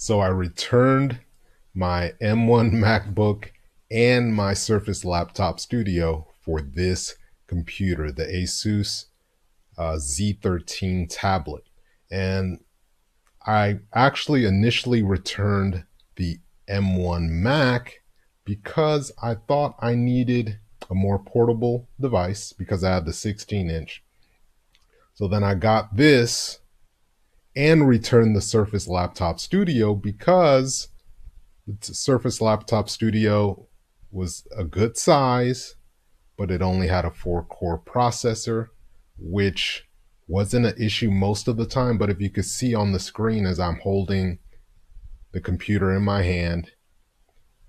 So I returned my M1 MacBook and my Surface Laptop Studio for this computer, the Asus Z13 tablet. And I actually initially returned the M1 Mac because I thought I needed a more portable device because I had the 16-inch. So then I got this and returned the Surface Laptop Studio because the Surface Laptop Studio was a good size, but it only had a 4-core processor, which wasn't an issue most of the time. But if you could see on the screen as I'm holding the computer in my hand,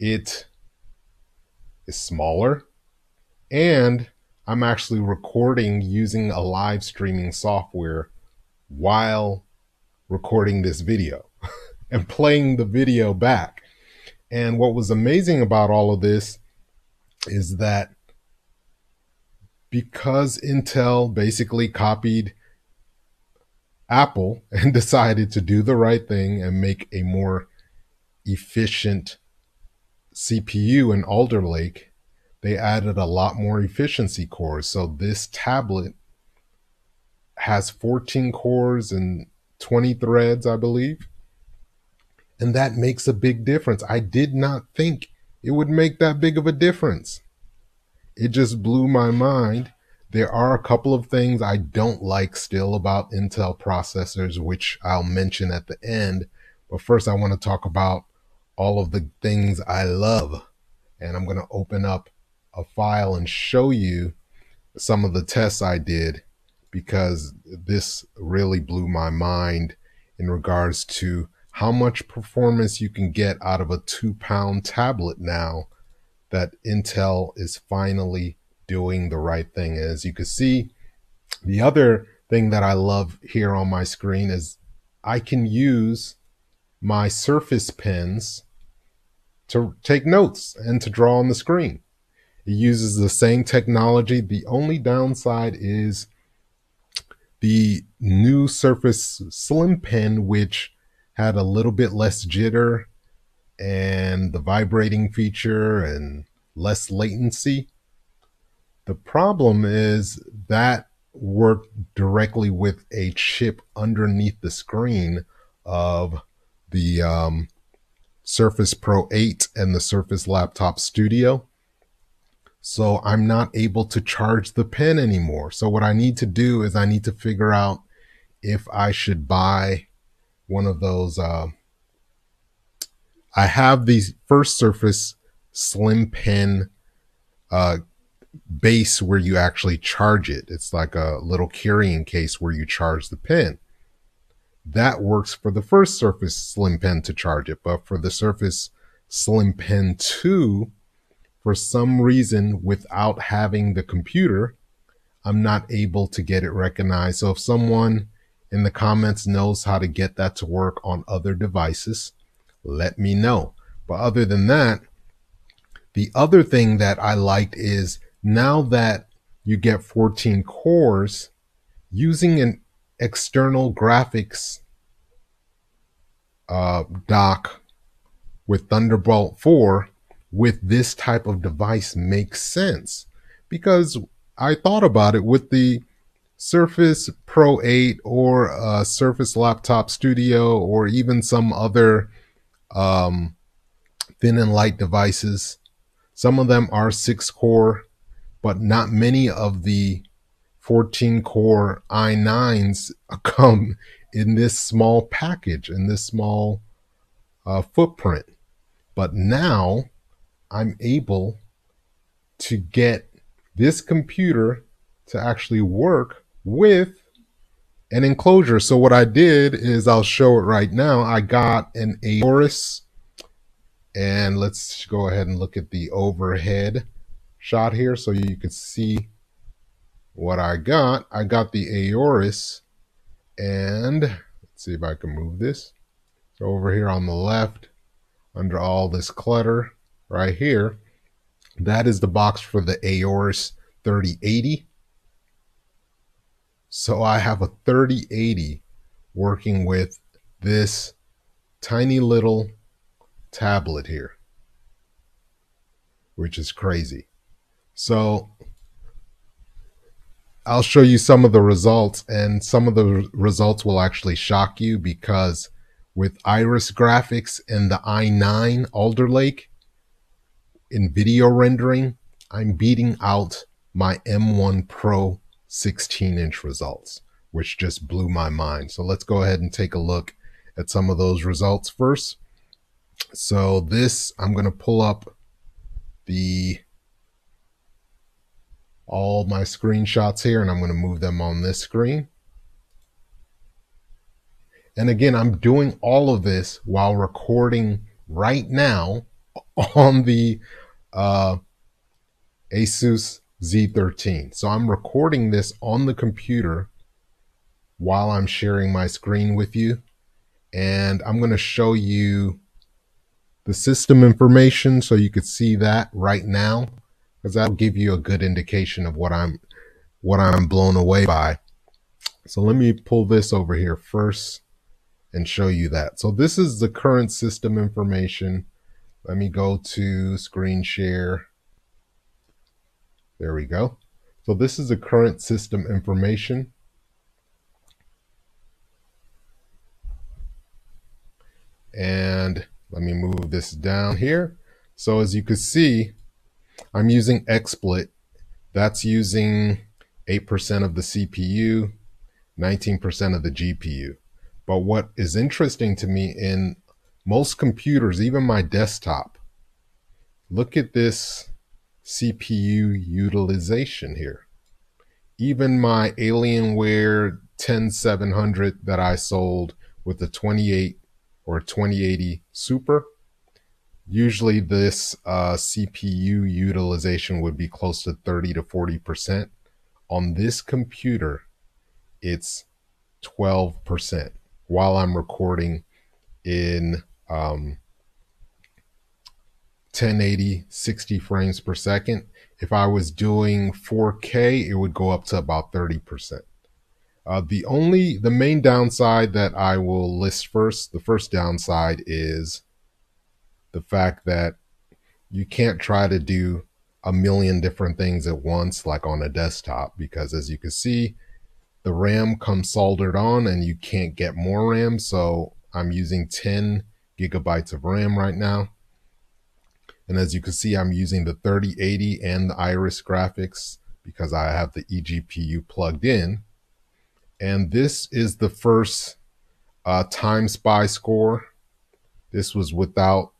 it is smaller, and I'm actually recording using a live streaming software while recording this video and playing the video back. And what was amazing about all of this is that because Intel basically copied Apple and decided to do the right thing and make a more efficient CPU in Alder Lake, they added a lot more efficiency cores. So this tablet has 14 cores and 20 threads, I believe. And that makes a big difference. I did not think it would make that big of a difference. It just blew my mind. There are a couple of things I don't like still about Intel processors, which I'll mention at the end. But first, I want to talk about all of the things I love. And I'm going to open up a file and show you some of the tests I did, because this really blew my mind in regards to how much performance you can get out of a 2-pound tablet now that Intel is finally doing the right thing. As you can see, the other thing that I love here on my screen is I can use my Surface pens to take notes and to draw on the screen. It uses the same technology. The only downside is the new Surface Slim Pen, which had a little bit less jitter and the vibrating feature and less latency. The problem is that worked directly with a chip underneath the screen of the Surface Pro 8 and the Surface Laptop Studio. So I'm not able to charge the pen anymore. So what I need to do is I need to figure out if I should buy one of those. I have the first Surface Slim Pen base where you actually charge it. It's like a little carrying case where you charge the pen. That works for the first Surface Slim Pen to charge it. But for the Surface Slim Pen 2, for some reason, without having the computer, I'm not able to get it recognized. So if someone in the comments knows how to get that to work on other devices, let me know. But other than that, the other thing that I liked is now that you get 14 cores, using an external graphics dock with Thunderbolt 4 with this type of device makes sense, because I thought about it with the Surface Pro 8 or Surface Laptop Studio or even some other thin and light devices. Some of them are 6-core, but not many of the 14-core i9s come in this small package, in this small footprint. But now I'm able to get this computer to actually work with an enclosure. So what I did is, I'll show it right now. I got an Aorus, and let's go ahead and look at the overhead shot here so you can see what I got. I got the Aorus, and let's see if I can move this. So over here on the left, under all this clutter right here, that is the box for the Aorus 3080. So I have a 3080 working with this tiny little tablet here, which is crazy. So I'll show you some of the results, and some of the results will actually shock you, because with Iris graphics and the i9 Alder Lake in video rendering, I'm beating out my M1 Pro 16-inch results, which just blew my mind. So let's go ahead and take a look at some of those results first. So this, I'm going to pull up all my screenshots here, and I'm going to move them on this screen. And again, I'm doing all of this while recording right now on the Asus Z13. So I'm recording this on the computer while I'm sharing my screen with you. And I'm going to show you the system information so you could see that right now, because that'll give you a good indication of what I'm blown away by. So let me pull this over here first and show you that. So this is the current system information. Let me go to screen share. There we go. So this is the current system information. And let me move this down here. So as you can see, I'm using XSplit. That's using 8% of the CPU, 19% of the GPU. But what is interesting to me, in most computers, even my desktop, look at this CPU utilization here. Even my Alienware 10700 that I sold with the 28 or 2080 Super, usually this CPU utilization would be close to 30 to 40%. On this computer, it's 12% while I'm recording in 1080, 60 frames per second. If I was doing 4K, it would go up to about 30%. The main downside that I will list first, the first downside is the fact that you can't try to do a million different things at once like on a desktop, because as you can see, the RAM comes soldered on and you can't get more RAM. So I'm using 10 gigabytes of RAM right now. And as you can see, I'm using the 3080 and the Iris graphics because I have the eGPU plugged in. And this is the first Time Spy score. This was with no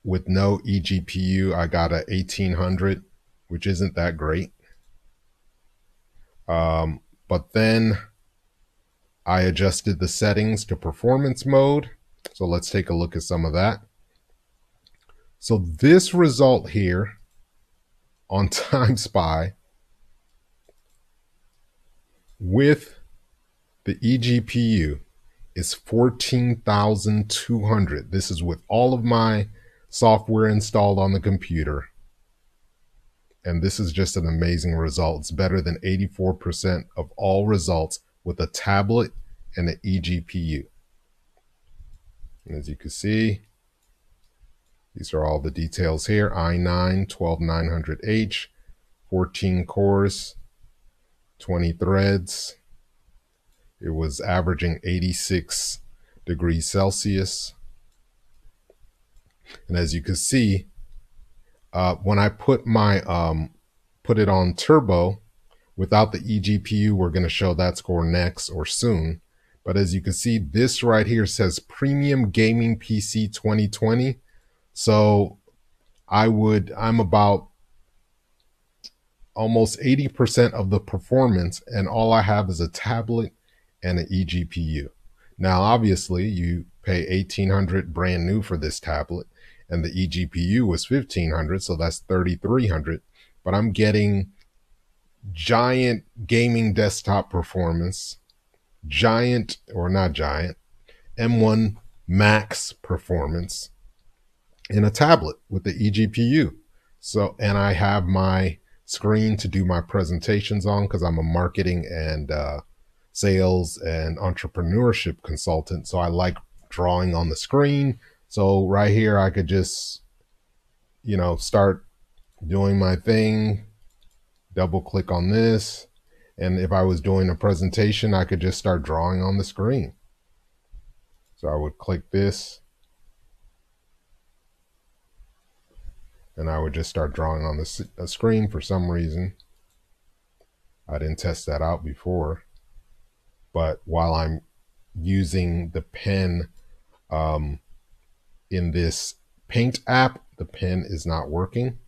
eGPU. I got a 1800, which isn't that great. But then I adjusted the settings to performance mode. So let's take a look at some of that. So this result here on Time Spy with the eGPU is 14,200. This is with all of my software installed on the computer. And this is just an amazing result. It's better than 84% of all results with a tablet and an eGPU. And as you can see, these are all the details here. i9 12900H, 14 cores, 20 threads. It was averaging 86 degrees Celsius. And as you can see, when I put it on turbo without the eGPU, we're going to show that score next or soon. But as you can see, this right here says Premium Gaming PC 2020. So I'm about almost 80% of the performance, and all I have is a tablet and an eGPU. Now, obviously, you pay $1,800 brand new for this tablet, and the eGPU was $1,500, so that's $3,300. But I'm getting giant gaming desktop performance, M1 Max performance in a tablet with the eGPU. So, and I have my screen to do my presentations on because I'm a marketing and sales and entrepreneurship consultant. So I like drawing on the screen. So right here, I could just, start doing my thing, double click on this. And if I was doing a presentation, I could just start drawing on the screen. So I would click this and I would just start drawing on the screen. For some reason, I didn't test that out before. But while I'm using the pen in this Paint app, the pen is not working.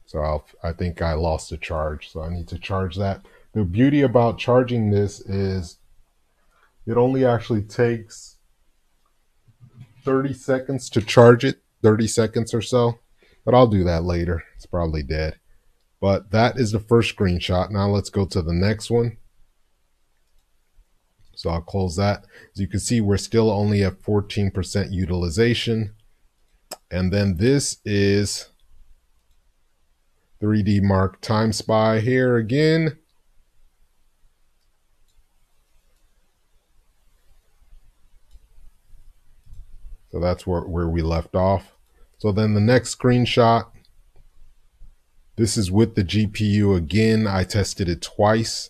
So I think I lost a charge, so I need to charge that. The beauty about charging this is it only actually takes 30 seconds to charge it, 30 seconds or so. But I'll do that later. It's probably dead. But that is the first screenshot. Now let's go to the next one. So I'll close that. As you can see, we're still only at 14% utilization. And then this is 3D Mark Time Spy here again. So that's where we left off. So then the next screenshot, this is with the GPU again. I tested it twice.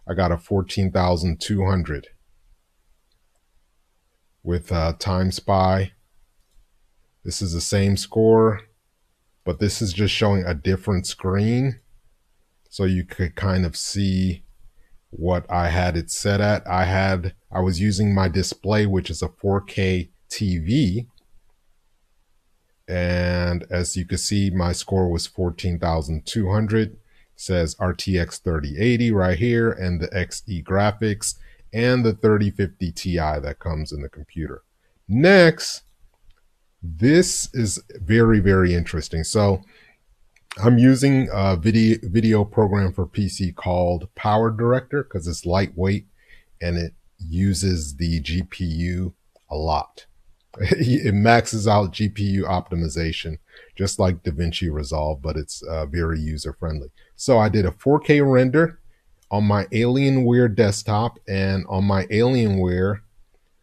I got a 14,200 with Time Spy. This is the same score, but this is just showing a different screen. So you could kind of see what I had it set at. I was using my display, which is a 4K TV. And as you can see, my score was 14,200. Says RTX 3080 right here, and the XE graphics, and the 3050 Ti that comes in the computer. Next, this is very, very interesting. So I'm using a video program for PC called Powerdirector because it's lightweight and it uses the GPU a lot. It maxes out GPU optimization, just like DaVinci Resolve, but it's very user-friendly. So I did a 4K render on my Alienware desktop, and on my Alienware,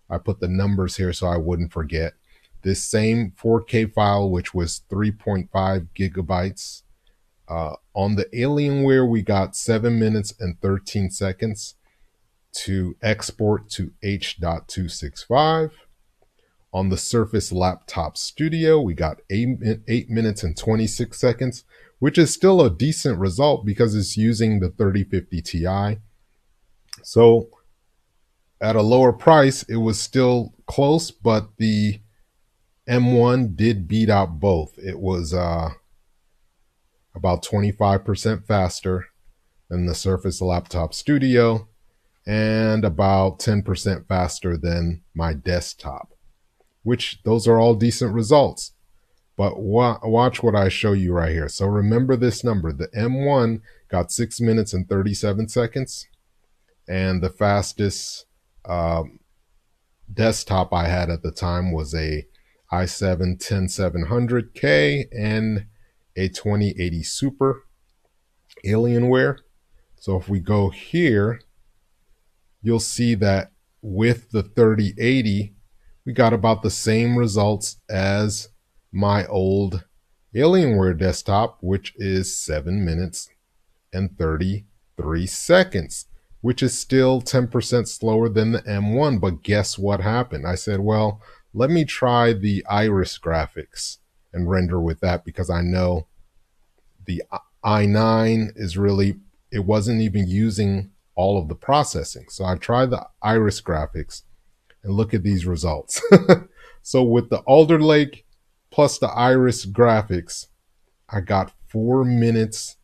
I put the numbers here so I wouldn't forget. This same 4K file, which was 3.5 gigabytes, on the Alienware, we got 7 minutes and 13 seconds to export to H.265. On the Surface Laptop Studio, we got 8 minutes and 26 seconds, which is still a decent result because it's using the 3050 Ti. So at a lower price, it was still close, but the M1 did beat out both. It was about 25% faster than the Surface Laptop Studio and about 10% faster than my desktop, which those are all decent results. But watch what I show you right here. So remember this number. The M1 got 6 minutes and 37 seconds. And the fastest desktop I had at the time was a i7-10700K and a 2080 Super Alienware. So if we go here, you'll see that with the 3080, we got about the same results as my old Alienware desktop, which is 7 minutes and 33 seconds, which is still 10% slower than the M1. But guess what happened? I said, well, let me try the Iris graphics and render with that, because I know the i9 is really, it wasn't even using all of the processing. So I tried the Iris graphics and look at these results. So with the Alder Lake plus the Iris graphics, I got 4 minutes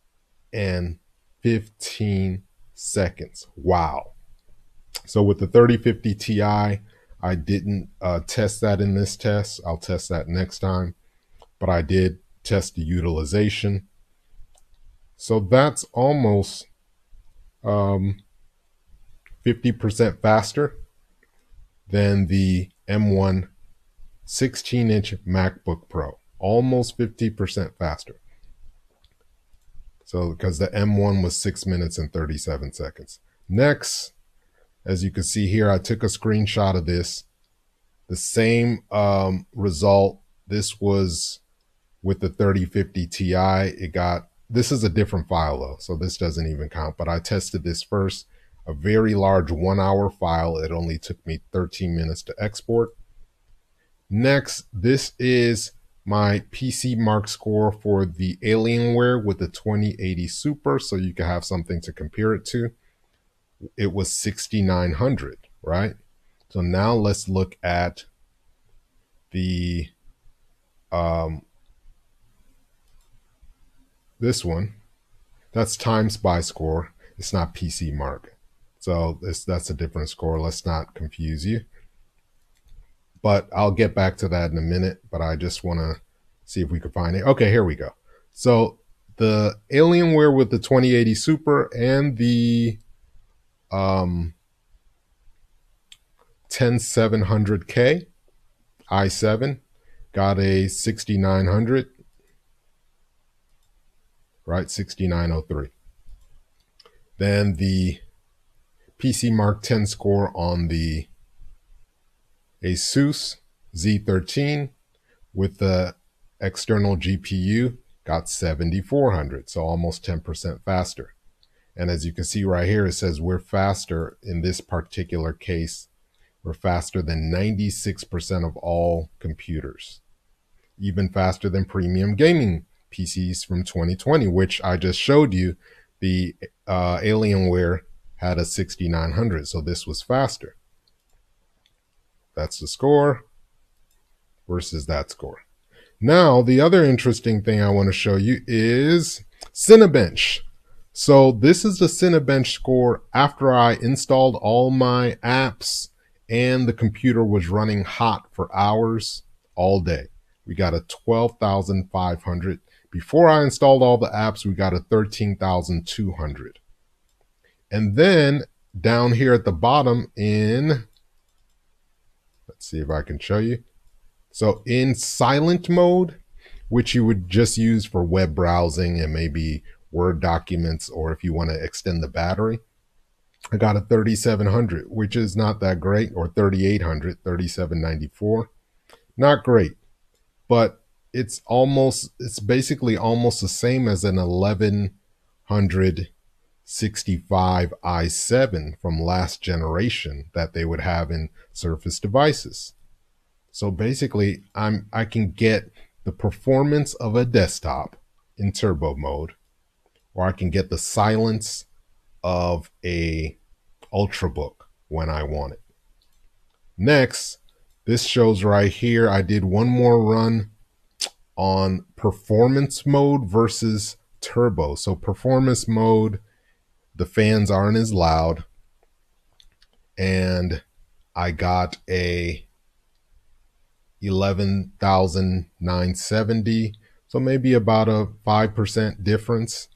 and 15 seconds. Wow. So with the 3050 Ti, I didn't test that in this test. I'll test that next time. But I did test the utilization. So that's almost 50% faster than the M1 16-inch MacBook Pro. Almost 50% faster. So because the M1 was 6 minutes and 37 seconds. Next, As you can see here, I took a screenshot of this. The same result. This was with the 3050 Ti. This is a different file though, so this doesn't even count. But I tested this first, a very large 1-hour file. It only took me 13 minutes to export. Next, this is my PC Mark score for the Alienware with the 2080 Super, so you can have something to compare it to. It was 6,900, right? So now let's look at the this one. That's Time Spy score. It's not PC Mark. So that's a different score. Let's not confuse you. But I'll get back to that in a minute. But I just want to see if we can find it. Okay, here we go. So the Alienware with the 2080 Super and the 10700K i7 got a 6900, right? 6903. Then the PC Mark 10 score on the Asus Z13 with the external GPU got 7400, so almost 10% faster. And as you can see right here, it says we're faster in this particular case. We're faster than 96% of all computers, even faster than premium gaming PCs from 2020, which I just showed you. The Alienware had a 6900, so this was faster. That's the score versus that score. Now, the other interesting thing I want to show you is Cinebench. So this is the Cinebench score after I installed all my apps and the computer was running hot for hours all day. We got a 12,500. Before I installed all the apps, we got a 13,200. And then down here at the bottom let's see if I can show you. So in silent mode, which you would just use for web browsing and maybe Word documents, or if you want to extend the battery, I got a 3700, which is not that great, or 3800, 3794. Not great, but it's basically almost the same as an 1165 i7 from last generation that they would have in Surface devices. So basically, I can get the performance of a desktop in turbo mode, or I can get the silence of a Ultrabook when I want it. Next, this shows right here, I did one more run on performance mode versus turbo. So performance mode, the fans aren't as loud, and I got a 11,970. So maybe about a 5% difference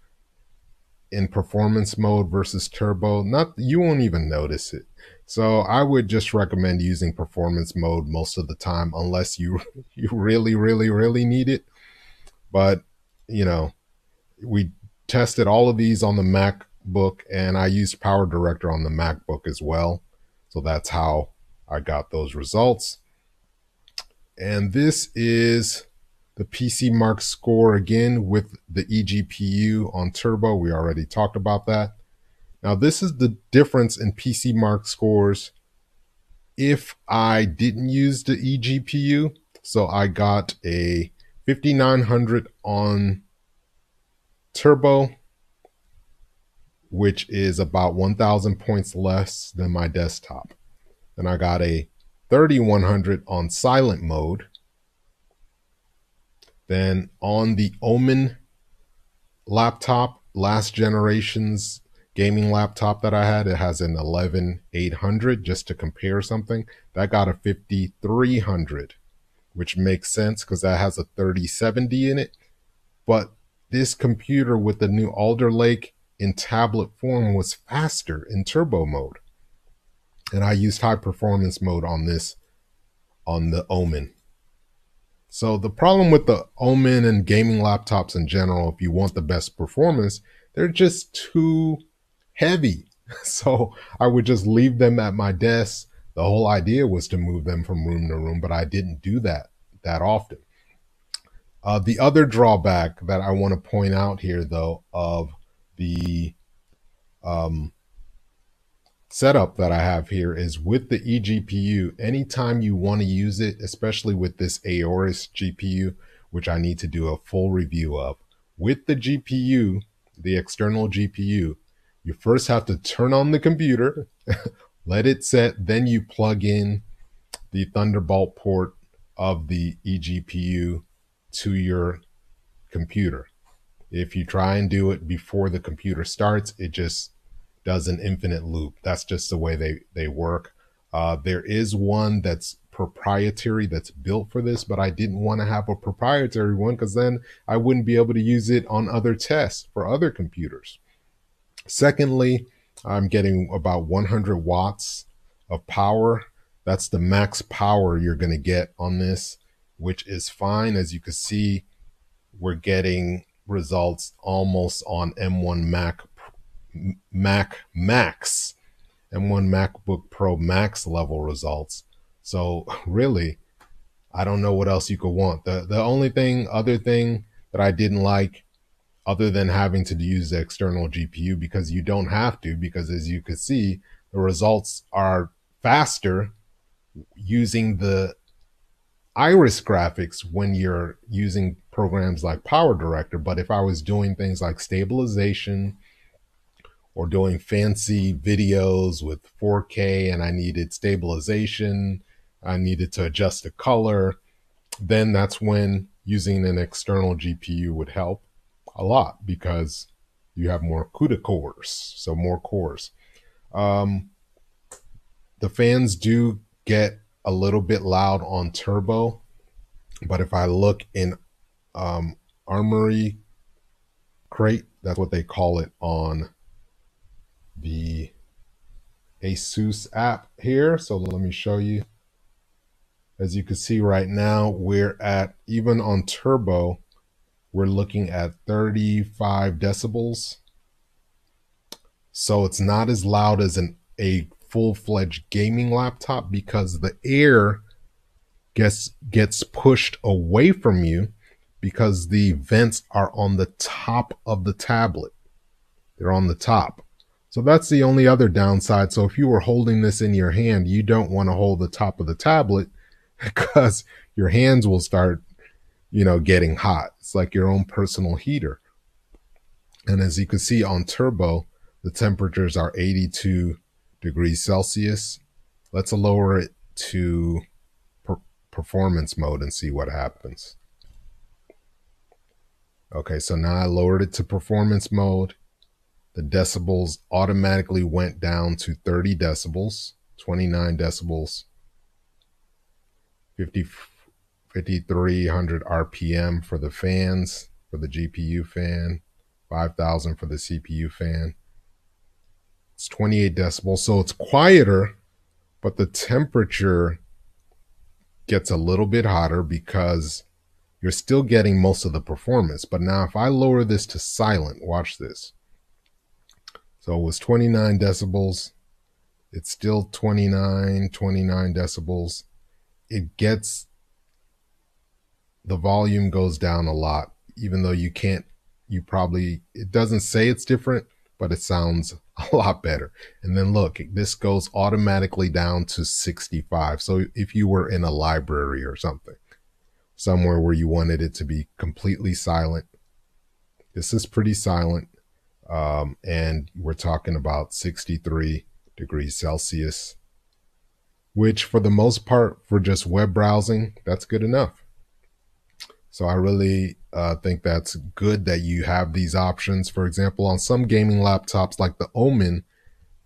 in performance mode versus turbo. You won't even notice it. So I would just recommend using performance mode most of the time, unless you really, really, really need it. But, we tested all of these on the MacBook, and I used Powerdirector on the MacBook as well. So that's how I got those results. And this is the PC Mark score again with the eGPU on turbo. We already talked about that. Now this is the difference in PC Mark scores if I didn't use the eGPU. So I got a 5900 on turbo, which is about 1,000 points less than my desktop. Then I got a 3100 on silent mode. Then on the Omen laptop, last generation's gaming laptop that I had, it has an 11800, just to compare something. That got a 5300, which makes sense because that has a 3070 in it. But this computer with the new Alder Lake in tablet form was faster in turbo mode. And I used high performance mode on this, on the Omen. So the problem with the Omen and gaming laptops in general, if you want the best performance, they're just too heavy. So I would just leave them at my desk. The whole idea was to move them from room to room, but I didn't do that often. The other drawback that I want to point out here, though, of the um, setup that I have here is with the eGPU, anytime you want to use it, especially with this Aorus GPU, which I need to do a full review of, with the GPU, the external GPU, you first have to turn on the computer, let it set, then you plug in the Thunderbolt port of the eGPU to your computer. If you try and do it before the computer starts, it just does an infinite loop. That's just the way they work. There is one that's proprietary that's built for this, but I didn't want to have a proprietary one because then I wouldn't be able to use it on other tests for other computers. Secondly, I'm getting about 100 watts of power. That's the max power you're going to get on this, which is fine. As you can see, we're getting results almost on M1 Max, M1 MacBook Pro Max level results. So really, I don't know what else you could want. The only other thing that I didn't like, other than having to use the external GPU, because you don't have to, because as you can see, the results are faster using the Iris graphics when you're using programs like Powerdirector. But if I was doing things like stabilization or doing fancy videos with 4K and I needed stabilization, I needed to adjust the color, then that's when using an external GPU would help a lot because you have more CUDA cores, so more cores. The fans do get a little bit loud on turbo, but if I look in Armory Crate, that's what they call it on the Asus app here. So let me show you. As you can see right now, we're at, even on turbo, we're looking at 35 decibels. So it's not as loud as a full-fledged gaming laptop because the air gets pushed away from you because the vents are on the top of the tablet. They're on the top. So that's the only other downside. So if you were holding this in your hand, you don't want to hold the top of the tablet because your hands will start, getting hot. It's like your own personal heater. And as you can see on turbo, the temperatures are 82 degrees Celsius. Let's lower it to performance mode and see what happens. Okay, so now I lowered it to performance mode. The decibels automatically went down to 30 decibels, 29 decibels, 5,300 RPM for the fans, for the GPU fan, 5,000 for the CPU fan. It's 28 decibels, so it's quieter, but the temperature gets a little bit hotter because you're still getting most of the performance. But now if I lower this to silent, watch this. So it was 29 decibels. It's still 29 decibels. It gets, the volume goes down a lot, even though it doesn't say it's different, but it sounds a lot better. And then look, this goes automatically down to 65. So if you were in a library or something, somewhere where you wanted it to be completely silent, this is pretty silent. And we're talking about 63 degrees Celsius, which for the most part, for just web browsing, that's good enough. So I really think that's good that you have these options. For example, on some gaming laptops like the Omen,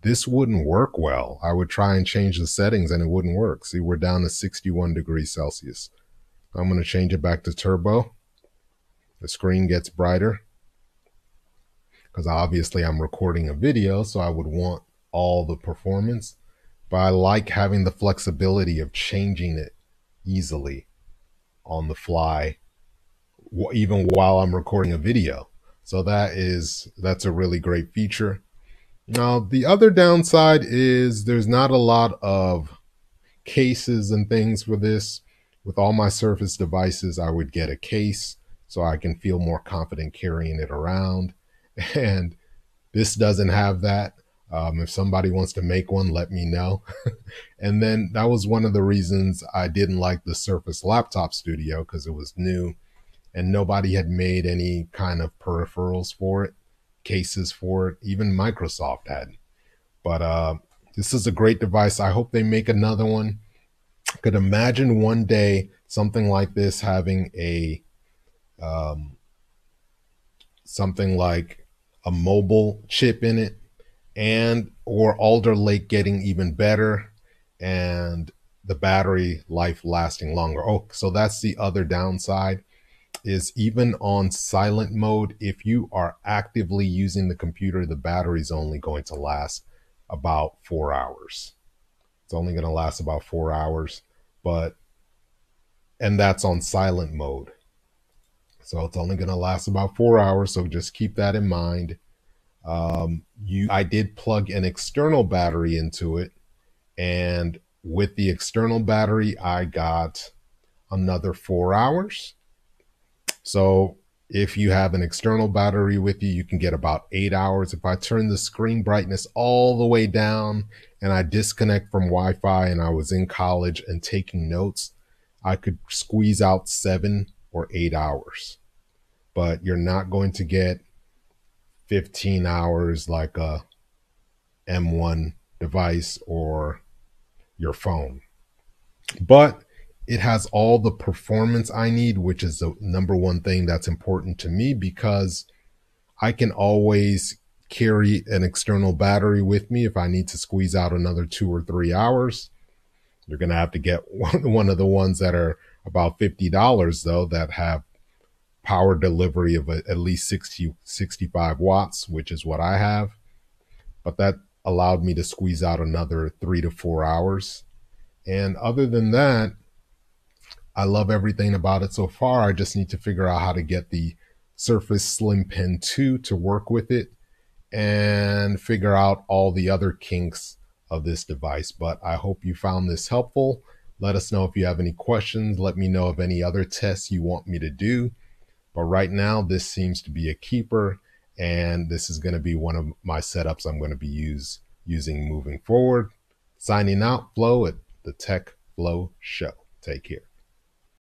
this wouldn't work well. I would try and change the settings and it wouldn't work. See, we're down to 61 degrees Celsius. I'm going to change it back to turbo. The screen gets brighter because obviously I'm recording a video, so I would want all the performance. But I like having the flexibility of changing it easily on the fly, even while I'm recording a video. So that's a really great feature. Now, the other downside is there's not a lot of cases and things for this. With all my Surface devices, I would get a case so I can feel more confident carrying it around. And this doesn't have that. If somebody wants to make one, let me know. And then that was one of the reasons I didn't like the Surface Laptop Studio, because it was new and nobody had made any kind of peripherals for it, cases for it. Even Microsoft had. But this is a great device. I hope they make another one. I could imagine one day something like this having a something like a mobile chip in it, and or Alder Lake getting even better, and the battery life lasting longer. Oh, so that's the other downside, is even on silent mode, if you are actively using the computer, the battery's only going to last about 4 hours. It's only going to last about 4 hours, but and that's on silent mode. So it's only going to last about 4 hours. So just keep that in mind. I did plug an external battery into it, and with the external battery, I got another 4 hours. So if you have an external battery with you, you can get about 8 hours. If I turn the screen brightness all the way down and I disconnect from Wi-Fi and I was in college and taking notes, I could squeeze out 7 or 8 hours. But you're not going to get 15 hours like a M1 device or your phone. But it has all the performance I need, which is the number one thing that's important to me, because I can always carry an external battery with me if I need to squeeze out another 2 or 3 hours. You're going to have to get one of the ones that are about $50 though, that have power delivery of at least 65 watts, which is what I have. But that allowed me to squeeze out another 3 to 4 hours. And other than that, I love everything about it so far. I just need to figure out how to get the Surface Slim Pen 2 to work with it and figure out all the other kinks of this device. But I hope you found this helpful. Let us know if you have any questions. Let me know of any other tests you want me to do. But right now, this seems to be a keeper, and this is going to be one of my setups I'm going to be using moving forward. Signing out, Flo, at the Tech Flow Show. Take care.